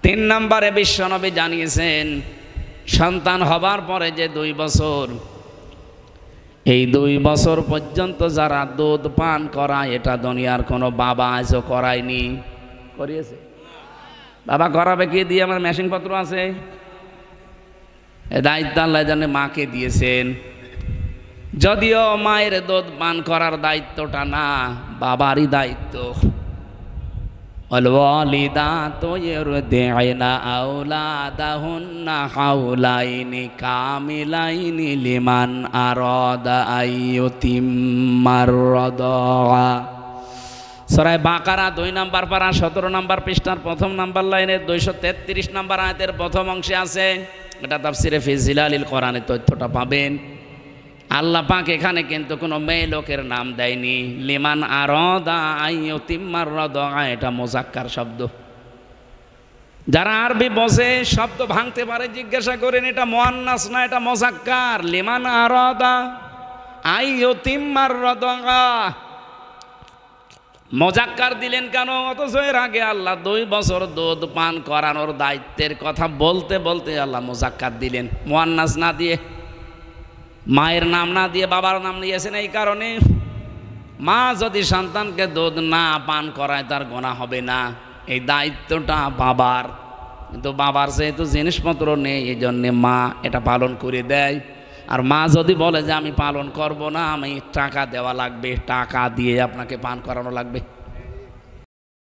তিন নম্বরে বিশ্বনবী জানিয়েছেন সন্তান হবার পরে যে 2 বছর, এই 2 বছর পর্যন্ত যারা দুধ পান করায়, এটা দুনিয়ার কোনো বাবা আজও করায়নি। করিয়েছে? বাবা করাবে কি দিয়ে? আমার মেশিন পত্র আছে। এ দায়িত্ব আল্লাহ জানে মাকে দিয়েছেন। যদিও মায়ের দুধ পান করার দায়িত্বটা না, বাবারই দায়িত্ব। ওয়ালিদাতু ইরদি'না আওলাদাহুন্না হাওলাইনি কামিলাইনি লিমান আরাদা আইয়ুতিম্মার রাদা। সূরা বাকারা 2 নম্বর পারা 17 নম্বর পৃষ্ঠার প্রথম নম্বর লাইনের 233 নম্বর আয়াতের প্রথম অংশে আছে। এটা তাফসিরে ফি জিলালিল কোরআনে তথ্যটা পাবেন। আল্লাহ পাক এখানে কিন্তু কোনো মেয়ে লোকের নাম দেয়নি। লিমান আরাদা আইয়ুতিম্মার রাদা, এটা মুযাক্কার শব্দ। যারা আরবি বোঝে, শব্দ ভাঙতে পারে, জিজ্ঞাসা করেন এটা মুয়ান্নাস না এটা মুযাক্কার। লিমান আরাদা আইয়ুতিম্মার রাদা, মুযাক্কার দিলেন কেন? অথচ এর আগে আল্লাহ 2 বছর দুধ পান করানোর দায়িত্বের কথা বলতে বলতে আল্লাহ মুযাক্কার দিলেন, মুয়ান্নাস না দিয়ে, মায়ের নাম না দিয়ে বাবার নাম নিয়েছেন। এই কারণে মা যদি সন্তানকে দুধ না পান করায় তার গুনাহ হবে না, এই দায়িত্বটা বাবার। কিন্তু বাবার যেহেতু জিনিসপত্র নেই, এই জন্যে মা এটা পালন করে দেয়। আর মা যদি বলে যে আমি পালন করব না, আমি টাকা দেওয়া লাগবে, টাকা দিয়ে আপনাকে পান করানো লাগবে।